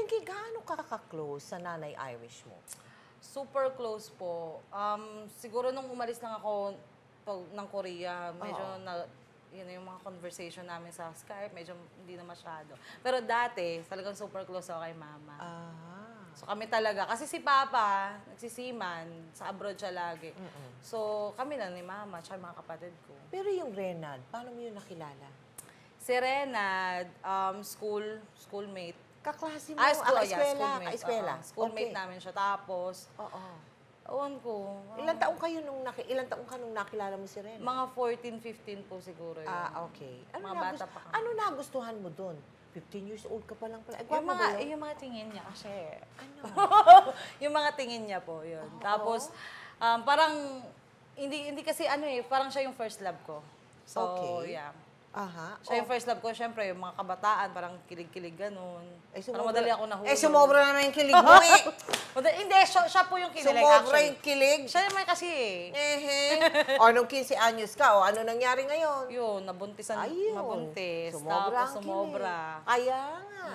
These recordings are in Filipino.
Pinky, gaano ka ka-close sa nanay Irish mo? Super close po. Siguro nung umalis lang ako ng Korea, medyo yun yung mga conversation namin sa Skype, medyo hindi na masyado. Pero dati, talagang super close ako kay mama. So kami talaga, kasi si Papa, nagsisiman, sa abroad siya lagi. So kami na ni Mama, tsaka mga kapatid ko. Pero yung Renad, paano mo yun nakilala? Si Renad, schoolmate. Kaklase mo, Schoolmate. Schoolmate namin siya. Tapos, ewan ko. Ilang taong ka nung nakilala mo si Renad? Mga 14, 15 po siguro yun. Okay. Mga bata pa kami. Ano nagustuhan mo doon? 15 years old ka pa lang pala. Yung mga tingin niya kasi. Ano? Yung mga tingin niya po, yun. Tapos, parang, hindi kasi parang siya yung first love ko. So, yeah. Siya yung first love ko, syempre, yung mga kabataan, parang kilig-kilig ganun. Parang madali ako nahulog. Sumobra naman yung kilig mo eh. Hindi, siya po yung kilig. Sumobra yung kilig? Siya naman kasi O, nung 15 anyos ka, ano nangyari ngayon? Yun, nabuntis. Sumobra Tapos sumobra. Kaya nga.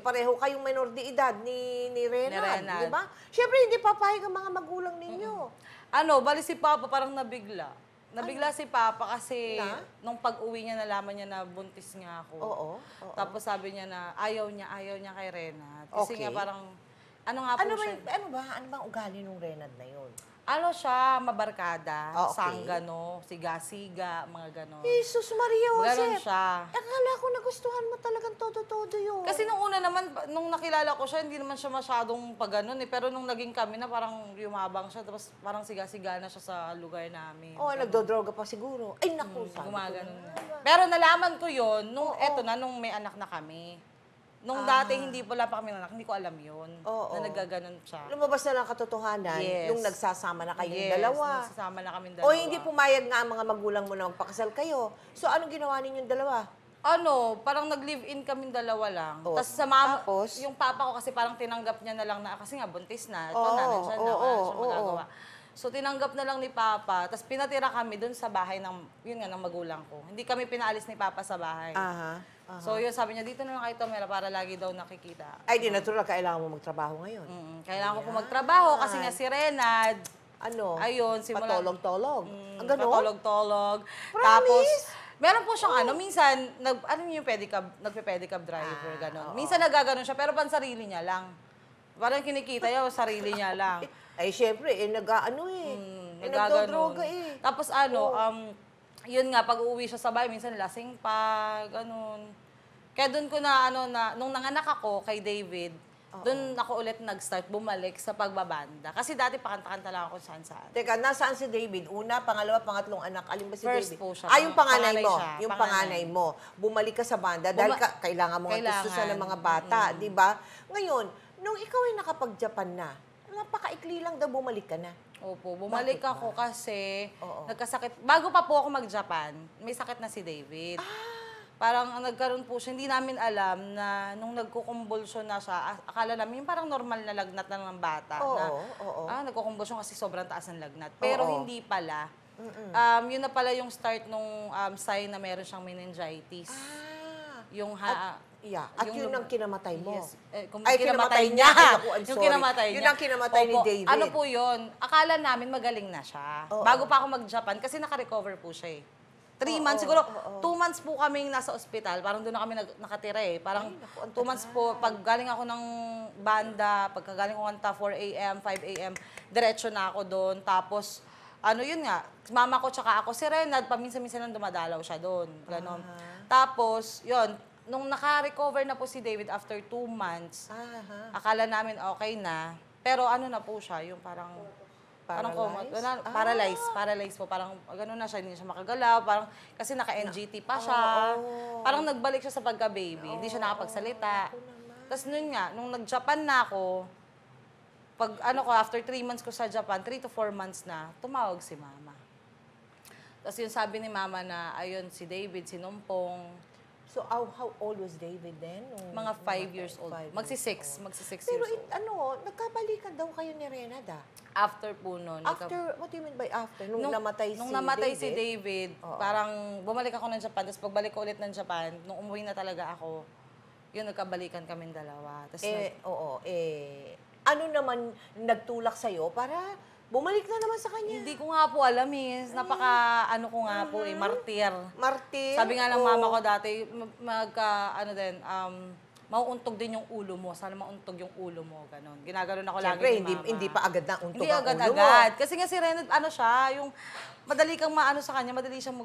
Pareho kayong minor de edad ni Renad, Renad. di ba? Siyempre, hindi papayag ang mga magulang ninyo. Bali si Papa parang nabigla. Nabigla si Papa kasi nung pag-uwi niya, nalaman niya na buntis nga ako. Tapos sabi niya na ayaw niya kay Renad. Kasi nga parang, ano bang ugali nung Renad na yun? Ano siya, mabarkada, sanggano, siga-siga, mga ganon. Jesus Maria Joseph! Ganon siya. Akala ko nagustuhan mo talagang todo-todo yun. Kasi nung una naman, nung nakilala ko siya, hindi naman siya masyadong pag-ganon eh. Pero nung naging kami na, parang yumabang siya, tapos parang siga-siga na siya sa lugar namin. Nagdodroga pa siguro. Ay, naku, sabi gumaganon na. Pero nalaman ko yun, nung nung may anak na kami. Nung dati, wala pa kami anak, hindi ko alam yun. Na nagaganon siya. Lumabas na lang katotohanan, nung nagsasama na kayong dalawa. nagsasama na kami dalawa. O hindi pumayag nga ang mga magulang mo na magpakasal kayo. So, anong ginawa ninyong dalawa? Parang nag-live-in kami dalawa lang. Tapos, yung papa ko kasi parang tinanggap niya na lang na, kasi nga buntis na, ito na, nandiyan na, wala siya magagawa. So, tinanggap na lang ni Papa, tapos pinatira kami dun sa bahay ng magulang ko. Hindi kami pinaalis ni Papa sa bahay. So, yun, sabi niya, dito na lang kayo tumira para lagi daw nakikita. Ay, di natural, kailangan mo magtrabaho ngayon. Kailangan ko po magtrabaho kasi nga si Renad, ayun, simula. Patolog-tolog. Ang gano'n? Patolog-tolog. Tapos, meron po siyang minsan, yung nagpe-pedicab driver, gano'n. Minsan nagaganon siya, pero pansarili niya lang. Parang kinikita niya, sarili niya lang. Ay, syempre, nagdodroga eh. Tapos yun nga, pag uuwi siya sa bahay, minsan lasing pa, ganun. Kaya doon ko nung nanganak ako kay David, doon ako ulit nag-start bumalik sa pagbabanda. Kasi dati pakanta-kanta lang ako saan-saan. Teka, nasaan si David? Una, pangalawa, pangatlong anak. Alin ba si First David? po siya. Yung panganay mo. Siya. Yung panganay mo. Bumalik ka sa banda dahil kailangan mo tustusan ng mga bata, di ba? Ngayon, nung ikaw ay nakapag-Japan na, napakaikli lang daw bumalik ka na. Opo, bumalik ako kasi nagkasakit. Bago pa po ako mag-Japan, may sakit na si David. Parang nagkaroon po siya, hindi namin alam na nung nagkukumbulsyon na siya, akala namin yung parang normal na lagnat na ng bata. Nagkukumbulsyon kasi sobrang taas ng lagnat. Pero hindi pala. Yun na pala yung start nung sign na meron siyang meningitis. Yung At yun ang kinamatay mo. Yes. Ay, kinamatay niya. Yung kinamatay niya. Yun ang kinamatay ni David. Ano po yun? Akala namin magaling na siya. Bago pa ako mag-Japan, kasi naka-recover po siya eh. 3 months, siguro 2 months po kaming nasa ospital. Parang doon na kami nakatira eh. Parang 2 months po, pag galing ako ng banda, pagkagaling ko kanta 4 a.m., 5 a.m., diretso na ako doon. Tapos, yun nga, mama ko tsaka ako, si Renad, paminsan-minsan lang dumadalaw siya doon. Ganon. Tapos, yun, nung naka-recover na po si David after 2 months, akala namin okay na. Pero na po siya, yung parang paralyzed po. Parang gano'n na siya, hindi siya makagalaw. Parang, kasi naka-NGT pa siya. Parang nagbalik siya sa pagka-baby. Hindi siya nakapagsalita. Tapos nun nga, nung nag-Japan na ako, after 3 months ko sa Japan, 3 to 4 months na, tumawag si Mama. Tapos yun sabi ni Mama na, ayun, si David, sinumpong. So, how old was David then? Mga 5 years old. Magsi-6 Pero years old. nagkabalikan daw kayo ni Renad After po nun. After, what do you mean by after? Nung namatay si David, parang bumalik ako ng Japan. Tapos pagbalik ko ulit ng Japan, nung umuwi na talaga ako, Yun, nagkabalikan kaming dalawa. Tapos ano naman nagtulak sa'yo para bumalik na naman sa kanya? hindi ko nga po alam eh. Ano ko nga po eh, martir. Martir? Sabi nga ng mama ko dati, mauuntog din yung ulo mo. Sana mauntog yung ulo mo, ganon. Ginaganon ako lagi Siyempre, ni mama. hindi pa agad na untog Hindi ang ulo mo. agad-agad. Kasi nga si Renard, yung madali kang maano sa kanya, madali siyang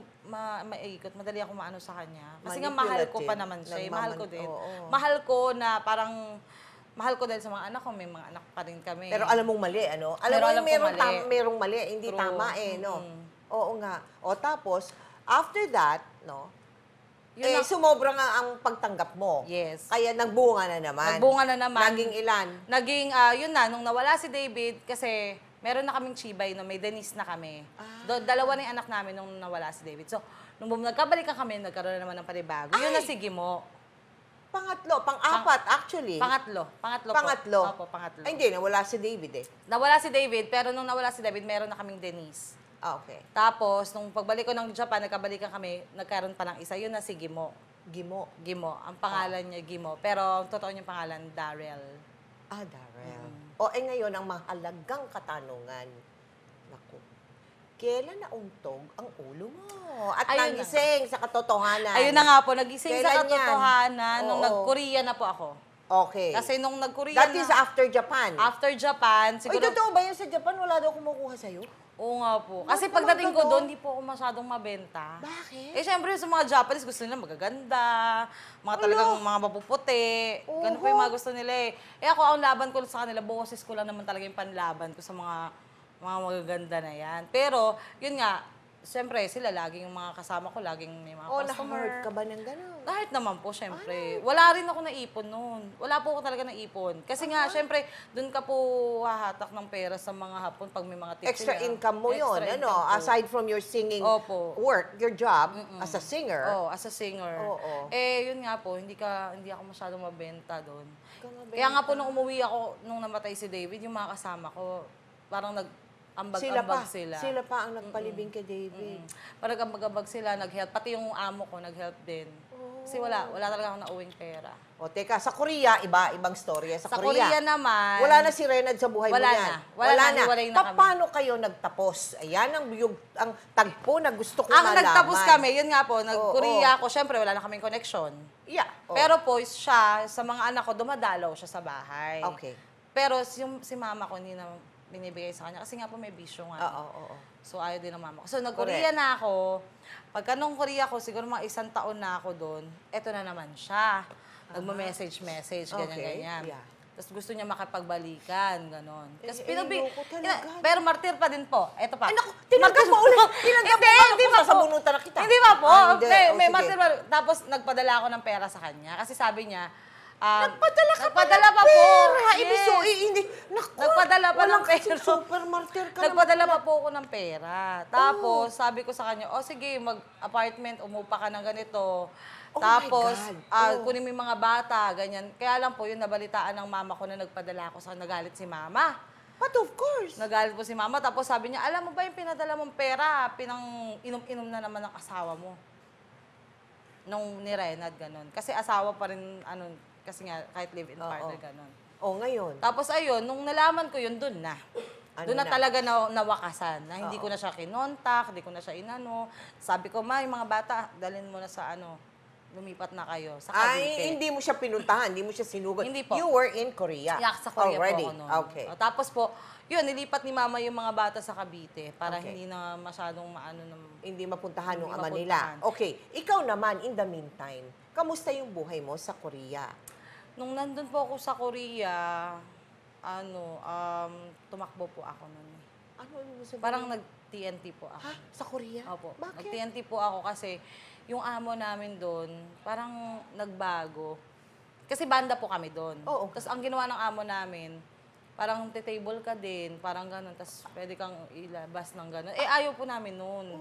maikot, madali ako maano sa kanya. Kasi nga mahal ko pa naman siya. Mahal ko din. Mahal ko na parang, mahal ko dahil sa mga anak ko, may mga anak pa rin kami. Pero alam mong mali, ano? Alam Pero mo, alam ko mali. merong mali, hindi True. tama no? Oo nga. O tapos, after that, no? Sumobra nga ang pagtanggap mo. Yes. Kaya nagbunga na naman. Nagbunga na naman. Naging ilan? Naging, yun na, nung nawala si David, kasi meron na kaming chibay, no, may Denise na kami. Dalawa na yung anak namin nung nawala si David. So, nung nagkabalikan kami, nagkaroon na naman ng panibago. Yun na si Gimo. Pangatlo, pang-apat actually. Pangatlo po. Pangatlo? Opo, pangatlo. Ay, hindi, nawala si David eh. Nawala si David, pero nung nawala si David, meron na kaming Denise. Okay. Tapos, nung pagbalik ko ng Japan, nagkabalikan kami, nagkaroon pa ng isa. Yun na si Gimo. Gimo. Gimo. Ang pangalan niya, Gimo. Pero, ang totoo niyang pangalan, Darrell. Darrell. Ngayon, ang mahalagang katanungan. Naku, kailan nauntog ang ulo mo? At Ayun nagising sa katotohanan. Ayun na nga po, nagising sa Kailan yan? katotohanan nung Oo. nag-Korea na po ako. Okay. Kasi nung nag-Korea That na, is after Japan. after Japan, Ay, siguro, totoo ba yun sa Japan? Wala daw kumukuha sa'yo? oo nga po. Kasi Bakit pagdating naman ko ganon? doon, di po ako masyadong mabenta. Bakit? Syempre, sa mga Japanese, gusto nila magaganda, mga talagang mga mapuputi. Ganun po yung mga gusto nila eh. Ako, ang laban ko sa kanila, boses ko lang naman talaga yung panlaban ko sa mga magaganda na yan. Pero, yun nga, syempre, sila laging yung mga kasama ko, laging may mga customer. Na-hurt ka ba ng gano'n? Kahit naman po, syempre. Wala rin ako naipon noon. Wala po ako talaga naipon. Kasi nga, syempre, doon ka po hahatak ng pera sa mga hapon pag may mga tips. Extra income mo yun, Extra ano? income po. Aside from your singing Opo. work, your job as a singer. Oh, as a singer. Oo. Yun nga po, hindi ako masyadong mabenta doon. mabenta. Kaya nga po, nung umuwi ako, nung namatay si David, yung mga kasama ko, parang nag-ambag-ambag sila. Sila pa ang nagpalibing kay David. Parang nag-ambag sila, nag-help. Pati yung amo ko, nag-help din. Kasi wala talaga akong nauwing pera. O, teka, sa Korea, ibang storya. Sa Korea naman, wala na si Renard sa buhay wala mo yan. na. Wala na, hiwalay na kami. Paano kayo nagtapos? Ayan ang tagpo na gusto ko ang malaman. nagtapos kami, yun nga po, nag-Korea ako, syempre wala na kaming connection. Yeah. Pero po, siya, sa mga anak ko, dumadalaw siya sa bahay. Okay. Pero si mama ko, hindi na binibigay sa kanya. Kasi nga po may bisyo nga. Oo. So, ayaw din ng mama ko. So, nag-Korea na ako. Pagka nung Korea ko, siguro mga 1 taon na ako doon, eto na naman siya. Nagma-message, ganyan-ganyan. Yeah. Tapos gusto niya makipagbalikan, gano'n. Tapos loko talaga. pero martir pa din po. Eto pa. Ay, naku, tinanggap mo ulit. Tinanggap mo pa. Hindi pa po. Sasabunutan na kita. Hindi pa po. Hindi. May Sige. martir pa. Tapos nagpadala ako ng pera sa kanya. Kasi sabi niya, Nagpadala pa po. pera. Yes. Ibig so, hindi. Naku, Nagpadala pa ng pera. Supermartir ka Nagpadala pa po ako ng pera. Tapos, sabi ko sa kanya, sige, mag-apartment, umupa ka ng ganito. Tapos, my God. kunin mo yung mga bata, ganyan. Kaya lang po, yun nabalitaan ng mama ko na nagpadala ako sa nagalit si mama. But of course. Nagalit po si mama. Tapos sabi niya, alam mo ba yung pinadala mong pera, inom-inom na naman ng asawa mo. Nung ni Renard, ganun. Kasi asawa pa rin, kasi nga, kahit live-in partner, ganun. Ngayon. Tapos ayun, nung nalaman ko yun, dun na. Doon na talaga nawakasan. Na hindi ko na siya kinontak, hindi ko na siya inano. Sabi ko, yung mga bata, dalhin mo na sa lumipat na kayo. Sa Cavite. Hindi mo siya pinuntahan, hindi mo siya sinugod. Hindi po. You were in Korea. Yeah, sa Korea already. po ako noon. Okay. Tapos po, yun, nilipat ni mama yung mga bata sa Cavite para Okay. hindi na masyadong Hindi mapuntahan ng Hindi ama mapuntahan. nila. Okay. Ikaw naman, in the meantime, kamusta yung buhay mo sa Korea? Nung nandun po ako sa Korea, tumakbo po ako nun. Ano mo sabihin? Parang nag-TNT po ako. Ha? Sa Korea? Opo. Bakit? Nag-TNT po ako kasi yung amo namin doon, parang nagbago. Kasi banda po kami doon. Oo. Tapos ang ginawa ng amo namin, parang table ka din, parang gano'n. Tapos pwede kang ilabas ng gano'n. Ayaw po namin noon.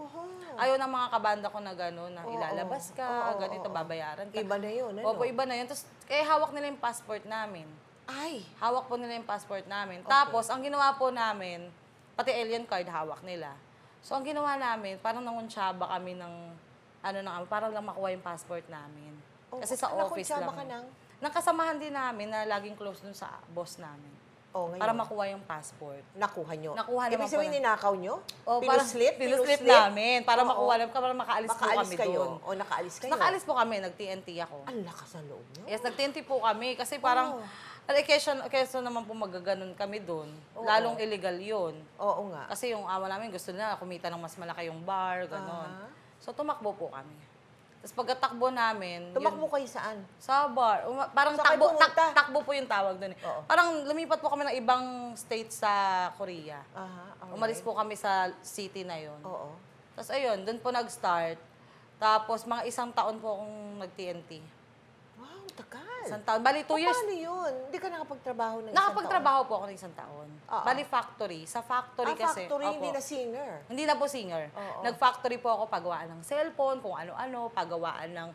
Ayaw ng mga kabanda ko na gano'n, na ilalabas ka, ganito, babayaran ka. Iba na yun, ano? Opo, iba na yun. Tapos, hawak nila yung passport namin. Ay! Hawak po nila yung passport namin. Tapos, ang ginawa po namin, pati alien card hawak nila. So, ang ginawa namin, parang nangunsyaba kami ng, parang lang makuha yung passport namin. Kasi sa office lang. Nakuntsaba ka ng? ng kasamahan din namin na laging close dun sa boss namin. Oh, ngayon. Para makuha yung passport. Nakuha nyo? Nakuha naman Ibig sabihin, po ninakaw nyo? O, Pinuslip? Pinuslip namin. Para Oo. makuha namin, para makaalis po Makaalis kami kayo? doon. O nakaalis kayo? Nakaalis po kami, nag-TNT ako. Ang lakas ng loob nyo. Yes, nag-TNT po kami kasi parang, kesa naman po magaganon kami doon. Lalong illegal yun. Oo nga. Kasi yung amo namin gusto nila kumita ng mas malaki yung bar, ganon. So tumakbo po kami. Tapos pagkatakbo namin, Tumakbo kayo saan? sa bar. Parang Saan kayo pumunta? takbo po yung tawag doon. Oo. Parang lumipat po kami ng ibang state sa Korea. Aha, Umalis po kami sa city na yon. Oo. Tapos ayun, doon po nag-start. Tapos mga 1 taon po akong nag-TNT. Wow, tagal. 1 taon. Bali, 2 years. Paano yun? Hindi ka nakapagtrabaho ng Nakapagtrabaho po ako ng 1 taon. Oo. Bali, factory. Sa factory kasi. Factory, Opo. hindi na singer. Hindi na po singer. Oo. Nag-factory po ako paggawaan ng cellphone, kung ano-ano, paggawaan ng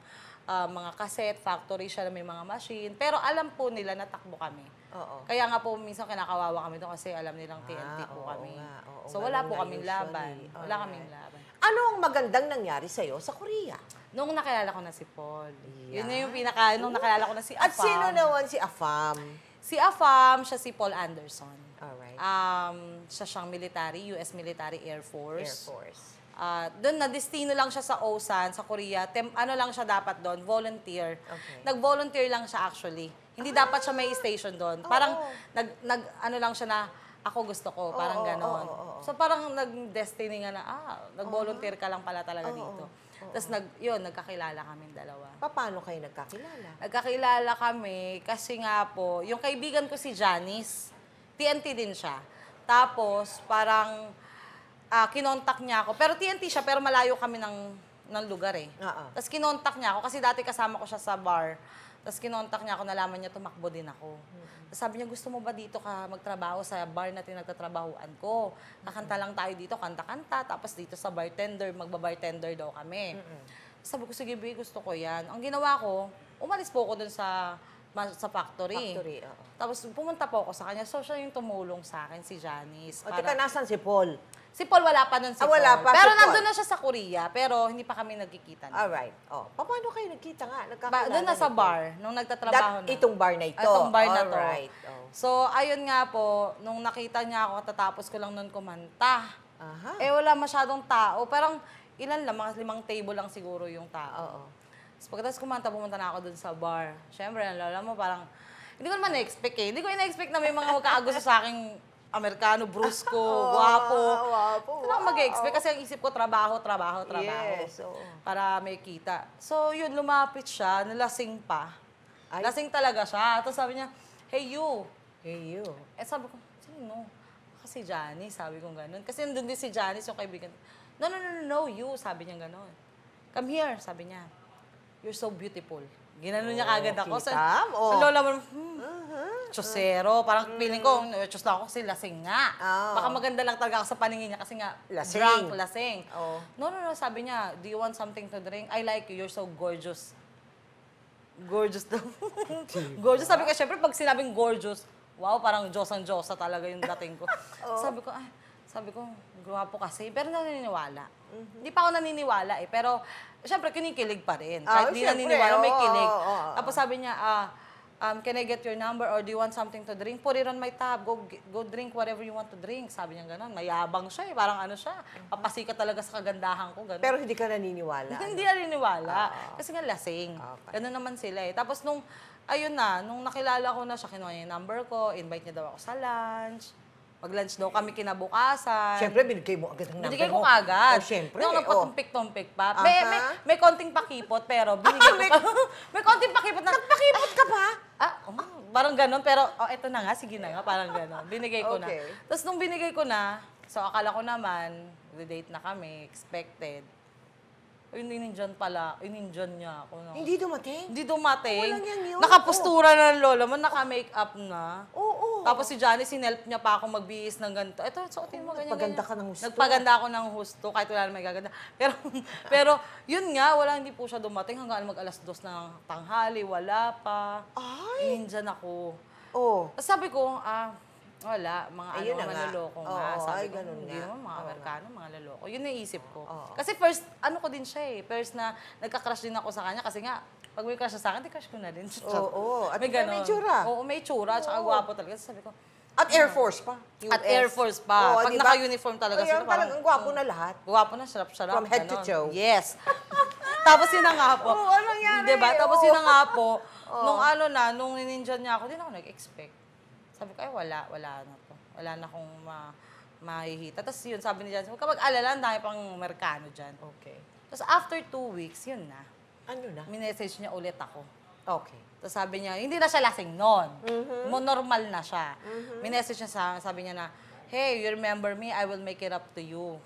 mga cassette, factory siya na may mga machine. Pero alam po nila na takbo kami. Oo. Kaya nga po minsan kinakawawa kami doon kasi alam nilang TNT po oo kami. nga, oo So nga, wala ganun po nga kaming usually. laban. Wala kaming laban. Ano ang magandang nangyari sa'yo sa Korea? Nung nakilala ko na si Paul. Yeah. Yun na yung nung nakilala ko na si Afam. At sino naman si Afam? Si Afam, siya si Paul Anderson. Alright. Siya siyang military, US Military Air Force. Air Force. Doon na destino lang siya sa Osan, sa Korea. Ano lang siya dapat doon? Volunteer. Okay. Nag-volunteer lang siya actually. Hindi dapat siya may station doon. Parang ano lang siya na ako gusto ko, parang ganon. So parang nag-destiny nga na, nag-volunteer ka lang pala talaga dito. Tapos nagkakilala kami dalawa. Paano kayo nagkakilala? Nagkakilala kami kasi nga po, yung kaibigan ko si Janice, TNT din siya. Tapos parang kinontak niya ako. Pero TNT siya, pero malayo kami ng lugar eh. Tapos kinontak niya ako kasi dati kasama ko siya sa bar. Tapos kinontak niya ako, nalaman niya tumakbo din ako. Tapos sabi niya, gusto mo ba dito ka magtrabaho sa bar na tinagtatrabahuan ko? Kakanta lang tayo dito, kanta-kanta. Tapos dito sa bartender, magbabartender daw kami. Sabi ko, sige, gusto ko yan. Ang ginawa ko, umalis po ako dun sa factory. Factory, oo. Tapos pumunta po ako sa kanya. So siya yung tumulong sa akin, si Janice. O, teka, nasan si Paul? Si Paul wala pa nun si Paul. Wala pa Pero si Paul. nandun na siya sa Korea, pero hindi pa kami nagkikita. Alright. Paano kayo nagkita nga? Nagkakilala Doon na sa ni Paul? bar, nung nagtatrabaho na. Itong bar na ito? Itong bar na to. Alright. So, ayun nga po, nung nakita niya ako, tatapos ko lang nun kumanta. Aha. Wala masyadong tao. Parang ilan lang, mga 5 table lang siguro yung tao. Oo. So, pagkatapos kumanta, pumunta na ako dun sa bar. Siyempre, lola mo, parang, hindi ko naman na-expect eh. Hindi ko na-expect na may mga magkaagusto sa aking Amerikano, brusko, guwapo. Guwapo. Hindi ako mag-expect kasi ang isip ko, trabaho. Yes, oo. Para may kita. So, yun, lumapit siya, nalasing pa. Ay. Lasing talaga siya. Tapos sabi niya, hey you. Hey, you. Sabi ko, sino? Kasi Janice, sabi ko gano'n. Kasi nandun din si Janice, yung kaibigan. No, you, sabi niya gano'n. Come here, sabi niya. You're so beautiful. Ginanon niya kagad ako. Kita? Ang lola mo, Chosero. Parang feeling ko, chos na ako kasi lasing nga. Baka maganda lang talaga ako sa paningin niya kasi nga, Lasing. drunk, lasing. Oh. No, sabi niya, do you want something to drink? I like you, you're so gorgeous. Gorgeous daw. Gorgeous. Sabi ko, syempre, pag sinabing gorgeous, wow, parang Diyos ang Diyosa talaga yung dating ko. Sabi ko, gwapo kasi. Pero naniniwala. Hindi pa ako naniniwala eh. Pero, syempre, kinikilig pa rin. Kahit di syempre, naniniwala, may kilig. oo. Tapos sabi niya, can I get your number or do you want something to drink? Put it on my tab. Go drink whatever you want to drink. Sabi niya gano'n. Mayabang siya eh. Parang ano siya. Papasikat talaga sa kagandahan ko. Ganun. Pero hindi ka naniniwala? Hindi naniniwala. Kasi nga lasing. Okay. Ganun naman sila eh. Tapos nung nakilala ko na siya, kinuha niya yung number ko, invite niya daw ako sa lunch. Mag-lunch daw kami kinabukasan. Siyempre, binigay mo agad ang number Binigay ko mo. kagad. Siyempre. Nung nagpatumpik-tumpik pa. Aha. May konting pakipot, pero binigay ko. May konting pakipot na. Nagpakipot ka pa? Parang ganon. Pero, eto na nga, sige na nga, parang ganon. Binigay ko na. Okay. Tapos nung binigay ko na, so akala ko naman, date na kami, expected. Inindiyan pala, inindiyan niya ako. No? Hindi dumating? Hindi dumating. Walang yan yun. Nakapustura na ng lola mo, naka-makeup na. Oo. Tapos si Johnny, sinelp niya pa ako magbihis ng ganito. Ito, suotin mo ganyan. Nagpaganda ka ng husto. Nagpaganda ako ng husto, kahit wala naman gaganda. Pero yun nga, hindi po siya dumating hanggang mag-2:00 ng tanghali, wala pa. Ay! Inindiyan ako. Oo. Sabi ko, wala, mga Ayun na nga. manloloko nga. Oo, Sabi ay, ko, ganun hindi nga. naman mga Oo Amerikano, mga loloko. Yun yung isip ko. Oo. Kasi first, ko din siya eh. First na nagka-crush din ako sa kanya kasi nga, Pag may crush siya sa akin, di crush ko na din. Oo. At may ganon. may tsura. Oo, may tsura. Tsaka gwapo talaga. Sabi ko, At Air Force pa. at US. Air Force pa. Oo, Pag diba? naka-uniform talaga Kaya sila. talagang gwapo na lahat. Gwapo na, sarap-sarap. From head to ganon. toe. Yes. Tapos yun na nga po. Oo, ano nangyari? Diba? Tapos Oo. yun na nga po. Nung nininjan niya ako, di na ako nag-expect. Sabi ko, ay wala na to. Wala na akong mahihita. Tapos yun, sabi ni Jan, huwag ka mag-alala, ang dami pang Amerikano dyan. Okay. Tapos after 2 weeks, yun na. Ano na? Minessage niya ulit ako. Okay. Tapos sabi niya, hindi na siya lasing noon. Normal na siya. Minessage niya sabi niya na, hey, you remember me? I will make it up to you.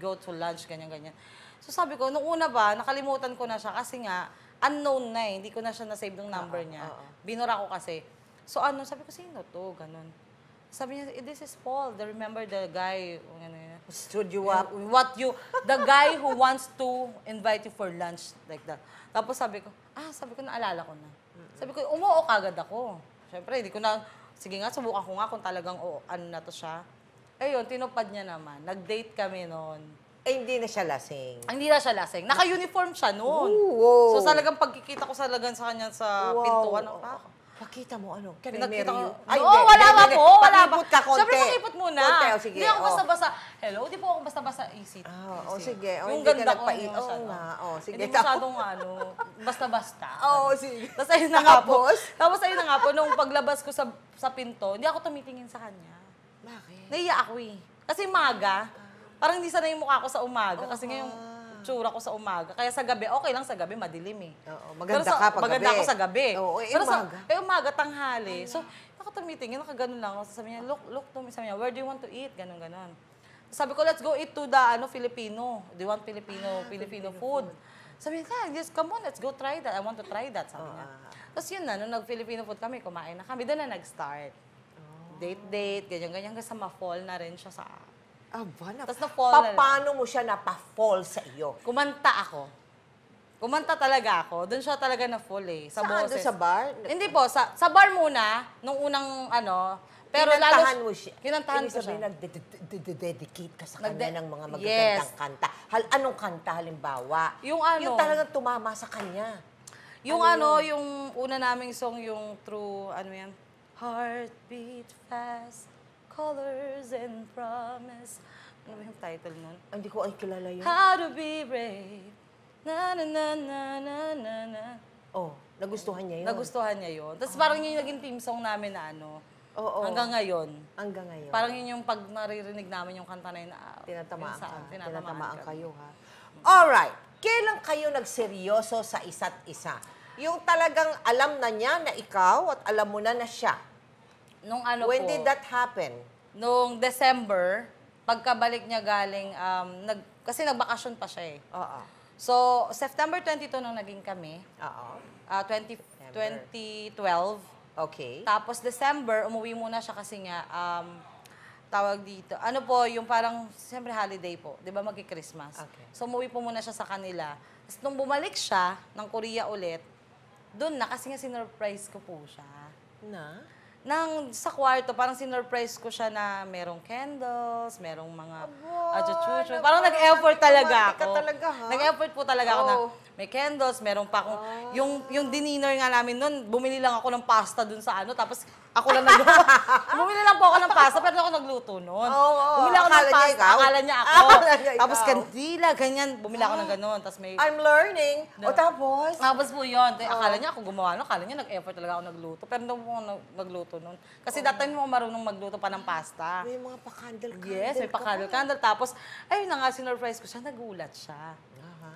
Go to lunch, ganyan-ganyan. So sabi ko, nung una ba, nakalimutan ko na siya kasi nga, unknown na eh. Hindi ko na siya na-save ng number niya. Binura ko kasi. So sabi ko, sino to? Ganon. Sabi niya, this is Paul. Remember the guy, Stood you up. the guy who wants to invite you for lunch, like that. Tapos sabi ko, naalala ko na. Sabi ko, umuo kagad ako. Siyempre, hindi ko na, sige nga, subukan ko nga kung talagang, ano na to siya. Ayun, tinupad niya naman. Nag-date kami noon. Hindi na siya lasing. Hindi na siya lasing. Naka-uniform siya noon. Wow. So talagang pagkikita ko sa kanya sa pintuan. Pakita mo ano? Pinakita ko. Ay, Oo, wala pa po. Wala pa. Pakipot ka konti. Siyempre, pakipot muna. Konti, sige. Hindi ako basta-basta. Hello, di po ako basta-basta isip. Sige. Yung Hindi ganda ka ko. nagpait. Hindi Oo nga. Sige. Hindi masyadong basta-basta. Sige. Tapos ayun na nga po. Tapos? Tapos ayun na nga po, nung paglabas ko sa pinto, hindi ako tumitingin sa kanya. Bakit? Naiya ako eh. Kasi umaga, parang hindi sanay yung mukha ko sa umaga. Kasi ngayong tsura ko sa umaga. Kaya sa gabi, okay lang sa gabi, madilim eh. Oo, maganda ka pag maganda gabi. ako sa gabi. Oo, Pero umaga. umaga, tanghali. So, ako tumitingin, nakaganon lang ako. Sabi niya, look to me. Sabi niya, where do you want to eat? Ganon. Sabi ko, let's go eat to the Filipino. Do you want Filipino food? Sabi niya, yes, come on, let's go try that. I want to try that, sabi niya. Tapos yun na, nung nag-Filipino food kami, kumain na kami. Doon na nag-start. Date, ganyan-ganyan. Hanggang sa ma-fall na rin siya sa... Tapos na-fall na rin. Paano mo siya napafall sa iyo? Kumanta ako. Kumanta talaga ako. Doon siya talaga na-fall eh. Sa Saan? boses. Doon sa bar? Hindi po. Sa bar muna, nung unang pero Kinantahan mo siya. Kinantahan ko siya. Ibig sabihin, nag-dedicate ka sa kanya ng mga magagandang Yes. kanta. Anong kanta halimbawa? Yung Yung talagang tumama sa kanya. Yung yung una naming song, yung True, yan? Heartbeat fast, colors and promise. Ano ba yung title nun? Hindi ko ay kilala yun. How to be brave. Na na na na na na na. Nagustuhan niya yun. Nagustuhan niya yun. Tapos parang yun yung naging team song namin na Oo. hanggang ngayon. Hanggang ngayon. Parang yun yung pag naririnig namin yung kanta na yun. Tinatamaan ka. Tinatamaan kami. kayo, ha? Alright. Kailan kayo nagseryoso sa isa't isa? Yung talagang alam na niya na ikaw at alam mo na siya. Nung When did that happen? Nung December, pagkabalik niya galing, kasi nagbakasyon pa siya eh. Oo. So, September 22 nung naging kami, Oo. 2012. Okay. Tapos December, umuwi muna siya kasi nga, tawag dito, yung parang, siyempre holiday po, di ba magki-Christmas. Okay. So, umuwi po muna siya sa kanila. Tapos nung bumalik siya ng Korea ulit, doon na, kasi nga sinurprise ko po siya. Sa kwarto, parang sinurprise ko siya na merong candles, merong mga achuchucho. Parang nag-effort talaga ako. Nag-effort po talaga ako na may candles, meron pa akong... Yung dinner nga namin nun, bumili lang ako ng pasta dun sa tapos ako lang bumili lang po ako ng pasta, pero ako nagluto nun. Bumili ako ng pasta, akala niya ako. Tapos kandila, ganyan, bumili ako ng ganun. Tapos may... I'm learning. Tapos? Tapos po yun. Akala niya ako gumawa nun. Akala niya nag-effort talaga ako nagluto. Pero hindi po ako nagluto nun. Kasi that time mo marunong magluto pa ng pasta. May mga pa-candle-candle. Yes, may pa-candle-candle. Tapos, ayun na nga, sinurprise ko siya. Nagulat siya.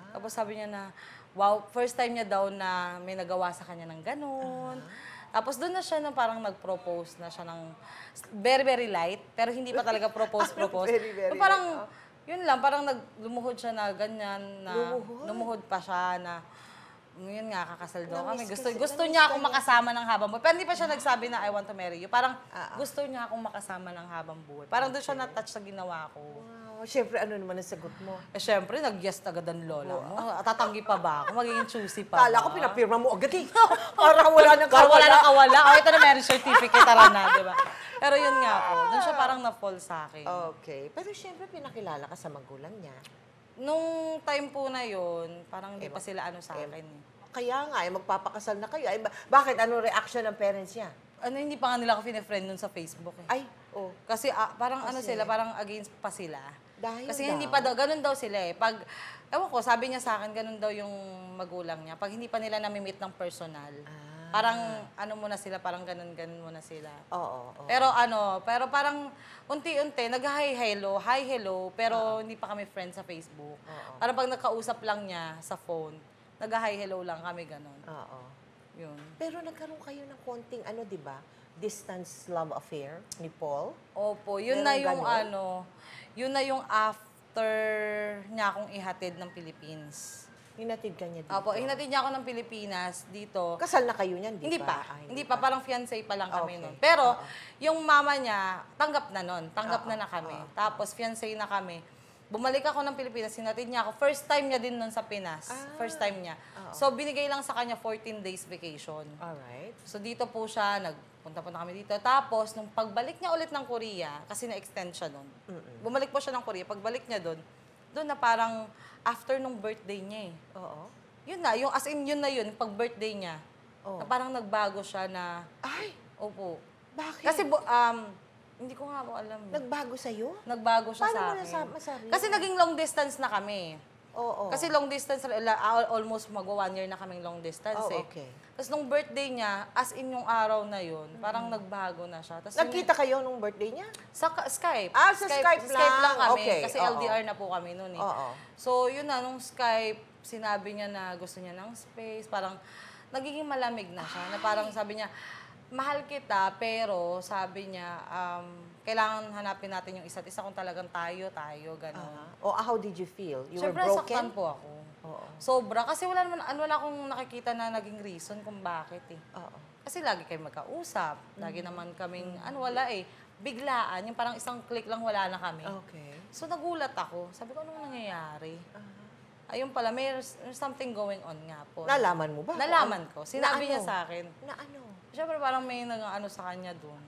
Tapos sabi niya na, wow, first time niya daw na may nagawa sa kanya ng ganun. Tapos doon na siya na parang nag-propose na siya ng very, very light. Pero hindi pa talaga propose. Very, very parang, yun lang, parang lumuhod siya na ganyan, na lumuhod pa siya na, yun nga, kakasal daw kami. Gusto niya akong makasama ng habang buhay. Pero hindi pa siya nagsabi na I want to marry you. Parang gusto niya akong makasama ng habang buhay. Parang doon siya na-touch sa ginawa ko. Wow. Siyempre, ano naman ang sagot mo? Siyempre, nag-yes agad ang lola mo. Tatanggi pa ba ako? Magiging choosy pa Kala ba? ko pinapirma mo agad eh. Parang wala nang Parang wala kawala. nang kawala. Ito na marriage certificate, tara na, di ba? Pero yun nga po, doon siya parang na-fall sa akin. Okay. Pero siyempre, pinakilala ka sa magulang niya. Nung time po na yun, parang hindi pa sila sa akin. kaya nga, magpapakasal na kayo. Ay, bakit? Anong reaction ng parents niya? Hindi pa nga nila ako fine-friend nun sa Facebook eh. Ay, Kasi parang sila, parang against pa sila. Dahil Kasi daw? hindi pa daw, ganun daw sila eh. Pag, ewan ko, sabi niya sa akin, ganun daw yung magulang niya. Pag hindi pa nila nami-meet ng personal, parang muna sila, parang ganun muna sila. Oo. Pero parang unti-unti, nag-hi hello, pero hindi pa kami friends sa Facebook. Parang pag nakausap lang niya sa phone, nag-hi hello lang kami, ganun. Oo. Yun. Pero nagkaroon kayo ng konting, di ba? Distance love affair ni Paul? Opo, yun Meron na yung ganon? yun na yung after niya akong ihatid ng Philippines. Hinatid ka niya dito? Opo, hinatid niya ako ng Pilipinas dito. Kasal na kayo niyan, di Hindi ba? pa. Hindi pa. Parang fiancé pa lang kami Okay. nun. Pero, yung mama niya, tanggap na nun. Tanggap na kami. Tapos, fiancé na kami. Bumalik ako ng Pilipinas, hinatid niya ako. First time niya din nun sa Pinas. First time niya. So, binigay lang sa kanya 14 days vacation. Alright. So, dito po siya, nagpunta-punta kami dito. Tapos, nung pagbalik niya ulit ng Korea, kasi na-extend siya nun, bumalik po siya ng Korea. Pagbalik niya doon na parang after nung birthday niya eh. Oo. Yun na, yung as in yun na yun, pag birthday niya, na parang nagbago siya na, Ay, opo. bakit? Kasi, hindi ko nga po alam. Nagbago sa'yo? Nagbago siya Paano sa mo akin. masabi? Kasi naging long distance na kami. Oo. Kasi long distance, almost magwa 1 year na kaming long distance eh. Okay. Tapos nung birthday niya, as in yung araw na yun, parang nagbago na siya. Tapos Nagkita kayo nung birthday niya? sa Skype. Ah, sa Skype lang. kami. Okay, Kasi oo. LDR na po kami noon eh. Oo. So, yun na, nung Skype, sinabi niya na gusto niya ng space. Parang nagiging malamig na siya. Na parang sabi niya, mahal kita, pero sabi niya, kailangan hanapin natin yung isa't isa kung talagang tayo, gano'n. How did you feel? You Siyempre, were saktan broken? po ako. Oo. Sobra. Kasi wala akong nakikita na naging reason kung bakit eh. Oo. Kasi lagi kayo magkausap. Lagi naman kaming, wala eh. Biglaan. Yung parang isang click lang wala na kami. Okay. So nagulat ako. Sabi ko, anong nangyayari? Ayun pala, may something going on nga po. Nalaman mo ba? Nalaman ko. Sinabi Na niya ano? sa akin. Na ano? Siyempre parang may nang-ano sa kanya doon.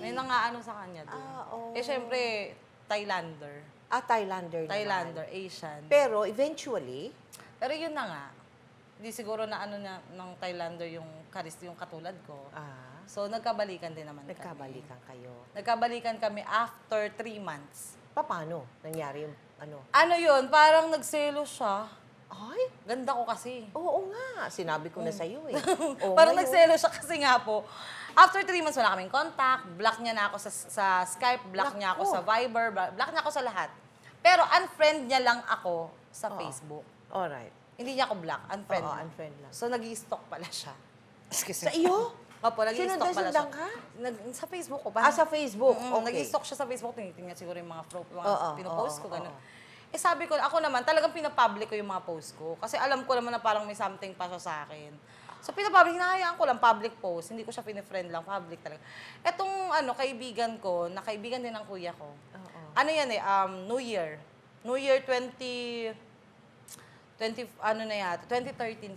May nang-ano sa kanya doon. oo. Eh syempre, Thailander. Thailander naman. Thailander, Asian. Pero eventually, Pero yun na nga. Hindi siguro na ng Thailander yung katulad ko. So, nagkabalikan din naman nagkabalikan kayo. Nagkabalikan kami after 3 months. Paano nangyari yung ano? Ano yun? Parang nagselo siya. Ay, Ganda ko kasi. oo nga. Sinabi ko na sa'yo eh. Parang ngayon. nagselo siya kasi nga po. After 3 months, wala kaming contact. Block niya na ako sa Skype. Block niya ako Naku. sa Viber. Block niya ako sa lahat. Pero unfriend niya lang ako sa Facebook. Alright. Hindi niya ako block. Unfriend. Oo, lang. unfriend lang. So, nag-i-stalk pala siya. Sa iyo? Opo, nag-i-stalk pala siya. Sinundan ka? Sa Facebook ko. Sa Facebook. Okay. Nag-i-stalk siya sa Facebook. Tinitingnan siguro yung mga pinopost ko. Ganun. oo. Eh sabi ko, ako naman, talagang pinapublic ko yung mga post ko. Kasi alam ko naman na parang may something pa siya sa akin. So pinapublic, hinahayaan ko lang public post. Hindi ko siya pine-friend lang, public talaga. Etong kaibigan ko, na kaibigan din ng kuya ko. Ano yan eh, New Year. New Year 2013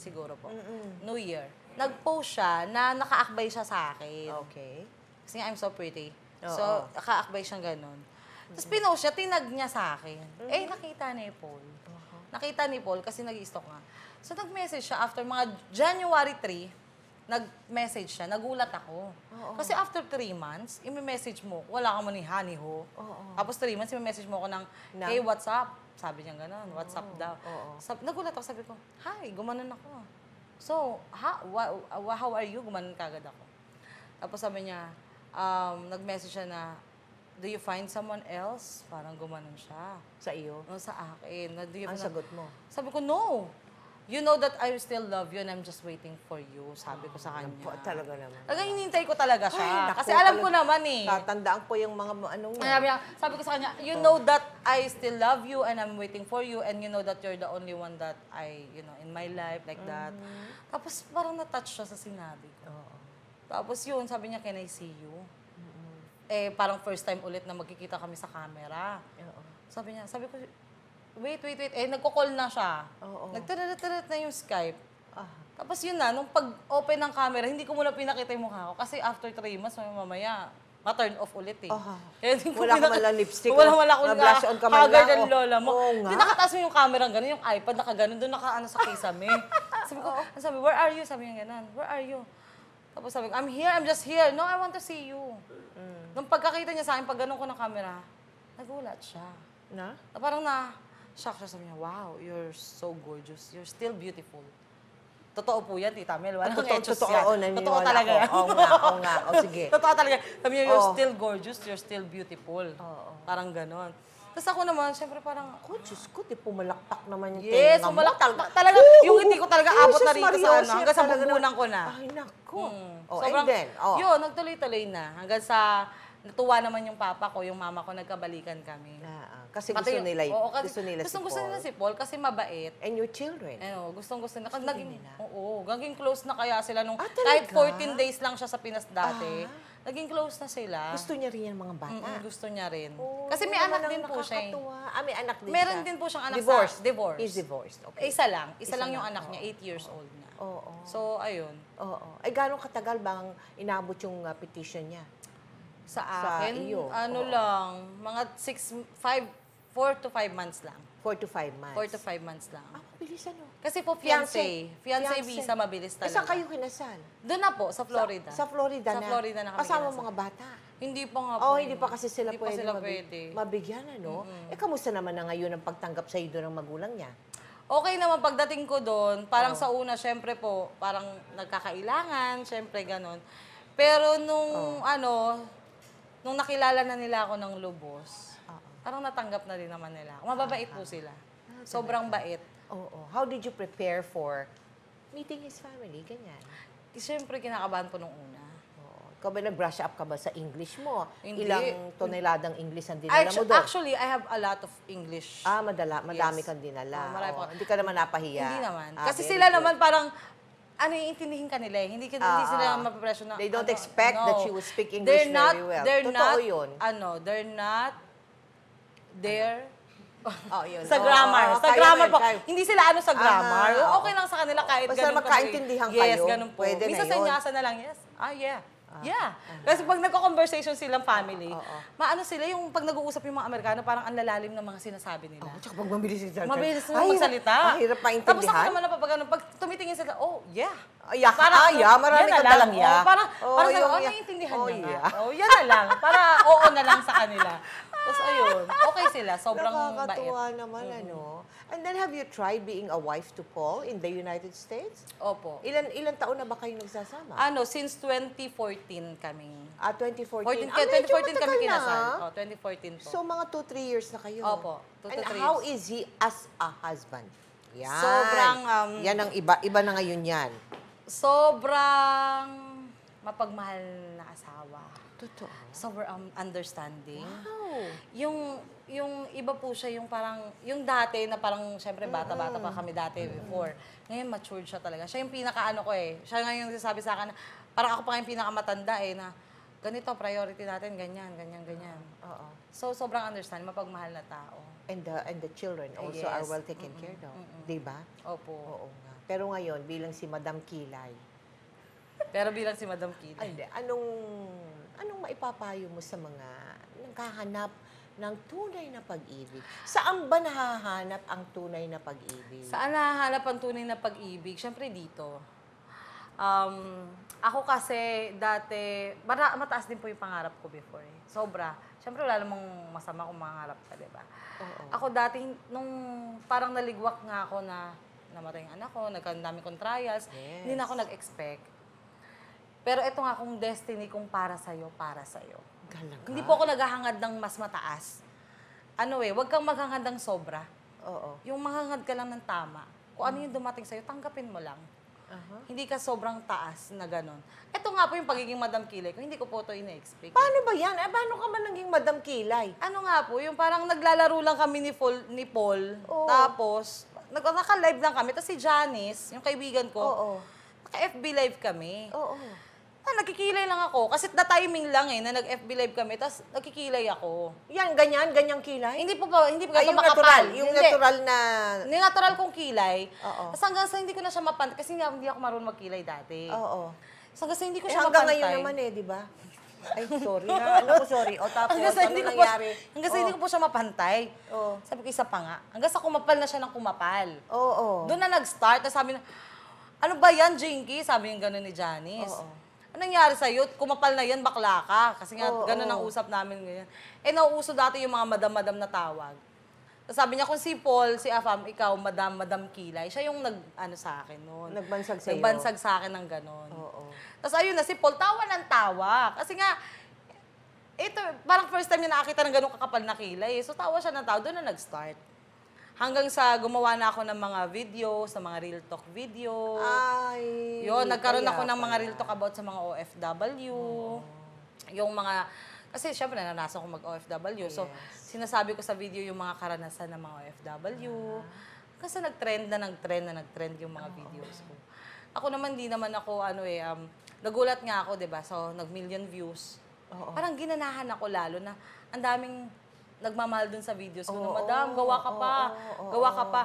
siguro po. New Year. Nag-post siya na nakaakbay siya sa akin. Okay. Kasi nga, I'm so pretty. Oo. So, nakaakbay siyang ganun. Tapos pinost siya, tinag niya sa akin. Eh, nakita ni Paul. Nakita ni Paul kasi nag-i-stalk nga. So, nag-message siya after mga January 3, nag-message siya, nagulat ako. Kasi after 3 months, i-message mo, wala ka mo ni honey ho. Tapos 3 months, i-message mo ako ng, hey, what's up? Sabi niya gano'n, what's up daw. Nagulat ako, sabi ko, hi, gumanon ako. So, how are you? Gumanon kagad ako. Tapos sabi niya, nag-message siya na, do you find someone else? Parang gumanon siya. Sa iyo? Sa akin. Ang sagot mo? Sabi ko, no. You know that I still love you and I'm just waiting for you. Sabi ko sa kanya. Talaga naman. Talagang hinintay ko talaga siya. Ay, naku, kasi alam ko naman eh. Tatandaan ko yung mga Sabi ko sa kanya, you know that I still love you and I'm waiting for you and you know that you're the only one that I, in my life, like that. Tapos parang na-touch siya sa sinabi ko. Tapos yun, sabi niya, can I see you? Eh, parang first time ulit na magkikita kami sa camera. Sabi ko, wait. Eh, nagko-call na siya. Nagtararat na yung Skype. Tapos yun na, nung pag-open ng camera, hindi ko muna pinakita yung mukha ko. Kasi after 3 months, mamaya, ma-turn off ulit eh. Kaya hindi ko wala ka man lang lipstick. Wala ko blush on ka man lang. haggard ang lola mo. Oo Hindi nga. nakataas mo yung camera, gano'n, yung iPad, nakaganon, doon naka sa kisame. Sabi ko, where are you? Sabi niya ganun, where are you? Tapos sabi ko, I'm just here. No, I want to see you. Nung pagkakita niya sa akin, pag ganun ko ng camera, nagulat siya. Na? Parang shock siya. Sabi niya, wow, you're so gorgeous. You're still beautiful. Totoo po yan, Tita Mel. Walang etchos yan. Totoo talaga yan. Oo nga. O, sige. Totoo talaga. Sabi niya, you're still gorgeous, you're still beautiful. Parang ganon. Tapos ako naman, syempre parang, Diyos ko, di pumalakpak naman yung yes, tenga mo. pumalakpak talaga. Yung hindi ko talaga abot na rito sa ano, hanggang sa bumbunan ko na. Ay, naku. Sobrang, and then, yun, nagtuloy-tuloy na. Hanggang sa, natuwa naman yung papa ko, yung mama ko, nagkabalikan kami. Kasi gusto nila, gusto nila si Paul kasi mabait. And your children. Gustong-gusto nila. Naging close na kaya sila nung, kahit 14 days lang siya sa Pinas dati, naging close na sila. Gusto niya rin yung mga bata. Gusto niya rin. Kasi may anak din po siya. May anak din siya. Meron din po siyang anak divorced. sa divorce. He's divorced. Okay. Isa lang. Isa lang yung anak niya, 8 years old na. So, ayun. Ay, gano'ng katagal bang inabot yung petition niya? Sa akin, iyo. Lang, mga 4 to 5 months lang. 4 to 5 months? 4 to 5 months lang. Mabilis ano? Kasi po fiancé visa, mabilis talaga. Saan kayo kinasal? Doon na po, sa Florida. Sa Florida na? Sa Florida na kami kasama kinasal. mga bata? Hindi pa nga po. Hindi pa kasi sila Hindi pa pwede, sila pwede. mabigyan, ano? Kamusta naman na ngayon ang pagtanggap sa iyo doon ng magulang niya? Okay naman, pagdating ko doon, parang sa una, syempre po, parang nagkakailangan, syempre ganon. Pero nung nung nakilala na nila ako ng lubos, parang natanggap na rin naman nila. Mababait po sila. Sobrang bait. How did you prepare for meeting his family? Ganyan. Siyempre, kinakabahan po nung una. Ikaw ba nag-brush up ka ba sa English mo? Hindi. Ilang toneladang English ang dinala mo doon? Actually, I have a lot of English. Madami kang dinala. Marami po. Hindi ka naman napahiya? Hindi naman. Kasi sila naman parang, iintindihin ka nila eh. Hindi sila mapapresyo na, they don't expect that you will speak English very well. Totoo yun. They're not there. Yun. Sa grammar. Sa grammar po. Hindi sila sa grammar. Aha, Okay lang sa kanila kahit basta ganun. magkaintindihan kayo. Yes, ganun po. Pwede na Minsan yun. sa inyasa na lang, yes. Yeah. Yeah. Kasi pag nagko-conversation silang family, maano sila yung pag nag-uusap yung mga Amerikano, parang ang lalalim ng mga sinasabi nila. Tsaka pag mabilis yung salita. Mabilis na magsalita. Mahirap Tapos ako paintindihan. naman napapagano, pag tumitingin sila, yeah. Marami ka dalang yeah. Parang sabi, yung naiintindihan oh, niya yeah. nga. Yan na lang. Para oo na lang sa kanila. Tapos ayun, okay sila. Sobrang bait. Nakakatuwa naman, ano. And then, have you tried being a wife to Paul in the United States? Opo. Ilan taon na ba kayo nagsasama? Since 2014 kaming. 2014. 2014 kami kinasal. 2014 po. So, mga 2-3 years na kayo. Opo, 2 to 3 And years. how is he as a husband? Yan. Sobrang, yan ang iba na ngayon yan. Sobrang mapagmahal na asawa. Totoo. Sobrang understanding. Wow. Yung iba po siya, yung parang, yung dati na parang, syempre bata-bata pa kami dati before. Ngayon, matured siya talaga. Siya yung pinaka-ano ko eh. Siya nga yung sabi sa akin, parang ako pa yung pinakamatanda eh, na ganito, priority natin, ganyan, ganyan, ganyan. So, sobrang understanding, mapagmahal na tao. And the children also Yes. are well taken care of. Diba? Opo. Oo nga. Pero ngayon, bilang si Madam Kilay, Pero bilang si Madam Kida. anong maipapayo mo sa mga naghahanap ng tunay na pag-ibig? Saan ba nahahanap ang tunay na pag-ibig? Saan nahahanap ang tunay na pag-ibig? Siyempre dito. Ako kasi dati, mataas din po yung pangarap ko before. Sobra. Siyempre wala namang masama kung mangarap ka, di ba? Ako dati, nung parang naligwak nga ako na namatay ang anak ko, nagkandami kong trials, hindi na ako nag-expect. Pero ito nga kung destiny kong para sa'yo, para sa'yo. Galaga. Hindi po ako naghahangad ng mas mataas. Huwag kang maghangad ng sobra. Yung maghangad ka lang ng tama. Kung ano yung dumating sa'yo, tanggapin mo lang. Hindi ka sobrang taas na gano'n. Ito nga po yung pagiging Madam Kilay ko, hindi ko po ito ina-expect. Paano ba yan? Paano ka man naging Madam Kilay? Ano nga po, yung parang naglalaro lang kami ni Paul, tapos naka-live lang kami, tapos si Janice, yung kaibigan ko, naka-FB live kami. Nagkikilay lang ako. Kasi na timing lang na nag-FB live kami, tapos nagkikilay ako. Yan, ganyang kilay? Hindi po ganito yung makapal. natural. Yung natural na... Yung natural kong kilay. Tapos hanggang sa hindi ko na siya mapantay, kasi hindi ako marunong magkilay dati. Tapos hanggang sa hindi ko siya hanggang mapantay. ngayon naman di ba? Ay, sorry na. Sorry. Tapos, ano nangyari? Hanggang sa hindi ko po siya mapantay. Sabi ko, isa pa nga. Hanggang sa kumapal na siya ng kumapal. Doon na nag-start. Tapos sabi na, Ano ba yan, Jinky? Sabi yung gano'n ni Janice. Oo. Anong nangyari sa'yo? Kumapal na yan, bakla ka. Kasi nga, Oo, gano'n ang usap namin ngayon. Eh, nauuso dati yung mga madam-madam na tawag. Tapos sabi niya, kung si Paul, si Afam, ikaw, madam Kilay, siya yung sa akin noon. Nagbansag sa'yo. Nagbansag sa akin ng gano'n. Oo. Tapos ayun na, si Paul, tawa ng tawa. Kasi nga, ito, parang first time niya nakakita ng gano'ng kakapal na kilay. So, tawa siya ng tawa. Doon na nag-start. Hanggang sa gumawa na ako ng mga videos, sa mga real talk video. Ay. Yun, nagkaroon kaya ako ng mga pala. real talk about sa mga OFW. Yung mga, kasi syempre naranasan ko mag-OFW. So, sinasabi ko sa video yung mga karanasan ng mga OFW. Kasi nag-trend yung mga videos ko. Ako naman, di naman ako, nagulat nga ako, di ba? So, nag-million views. Parang ginanahan ako lalo na ang daming nagmamahal dun sa videos ko na, Madam, gawa ka pa.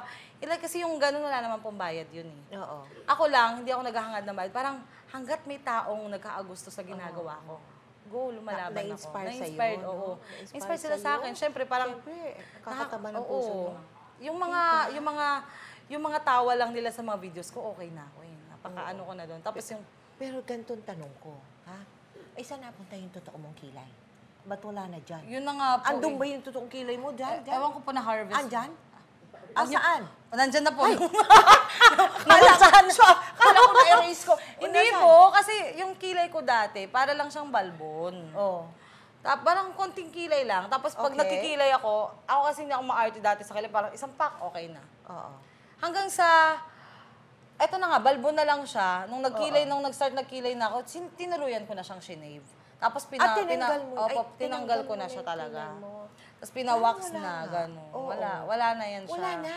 Kasi yung ganun, wala naman pong bayad yun eh. Oo. Ako lang, hindi ako naghahangad ng bayad. Parang hanggat may taong nagkaagusto sa ginagawa ko, go, lumalaban ako. Na-inspire sa'yo, Na-inspired, no? oo. Na-inspire Inspire sila sa sa'yo. akin. Siyempre, parang... Siyempre, kakataba ng puso mo. Yung mga tawa lang nila sa mga videos ko, okay na ako eh. Napaka-ano ko na doon. Tapos yung... Pero ganitong tanong ko, ha? Ay, saan napunta yung totoo mong kilay? Ba't wala na dyan? Yun na nga po Andun ba yung totoong kilay mo? Dyan? Ewan ko po na harvest. Andyan? Saan? Nandyan na po. Kala ko na-erase ko. Hindi po, kasi yung kilay ko dati, para lang siyang balbon. Oo. Parang konting kilay lang. Tapos pag Okay. nagkikilay ako kasi hindi ako ma-arte dati sa kilay, parang isang pack, okay na. Oo. Hanggang sa, eto na nga, balbon na lang siya. Nung nag-start nagkilay na ako, tinaluyan ko na siyang shinave. Tapos tinanggal mo. tinanggal ko na siya talaga. Tapos pinawax na, gano'n. Oo. Wala na yan siya. Wala na.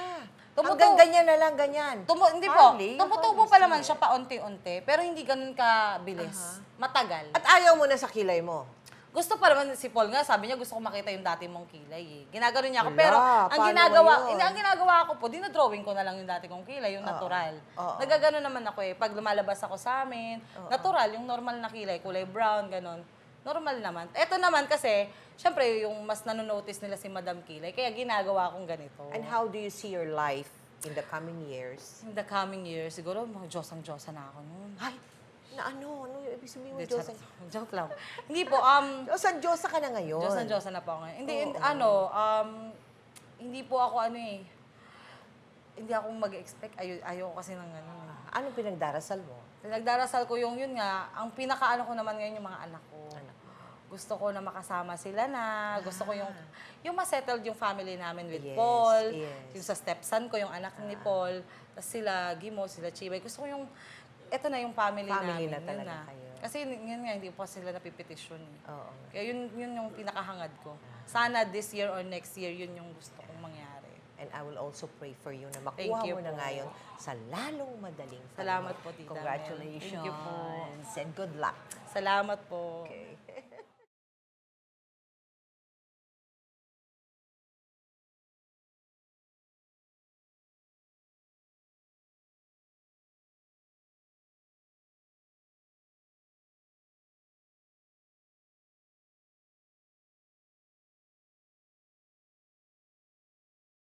Tumutu- Hanggang ganyan na lang, ganyan. Hindi po. Hardly, Tumutubo pa naman siya paunti-unti, pero hindi ganun kabilis. Matagal. At ayaw mo na sa kilay mo. Gusto pa naman si Paul nga, sabi niya gusto ko makita yung dati mong kilay eh. Ginagano niya ako. Wala, Pero ang paano ginagawa, ba yun? ang ginagawa ko po, dinodrawing ko na lang yung dati kong kilay, yung natural. Nagagano naman ako eh. Pag lumalabas ako sa amin, natural, yung normal na kilay, kulay brown, ganon. Normal naman. Ito naman kasi, syempre yung mas nanonotice nila si Madam Kilay, kaya ginagawa kong ganito. And how do you see your life in the coming years? In the coming years, siguro mga Diyos-ang-Diyosa na ako noon. Ay, ano yung ibig sabihin mo, Hindi, Diyos? joke lang. Hindi po, Diyos ka na ngayon. Diyos na po ako ngayon. Hindi, hindi po ako hindi ako mag-expect. Ayoko kasi ng gano'n. Anong pinagdarasal mo? Nagdarasal ko yun nga, ang pinakaano ko naman ngayon yung mga anak ko. Gusto ko na makasama sila na. Gusto ko yung ma-settled yung family namin with Paul. Yung sa stepson ko, yung anak ni Paul. Tapos sila Gimo, sila Chibay. Gusto ko yung, eto na yung family namin. na talaga kayo. Kasi yun nga, hindi po sila napipetisyon. Oo. Kaya yun yung pinakahangad ko. Sana this year or next year, yun yung gusto kong mangyari. And I will also pray for you na Thank makuha you mo na po. ngayon sa lalong madaling panahon. Salamat po, Tita Mel. Congratulations. Thank you po. And good luck. Salamat po. Okay.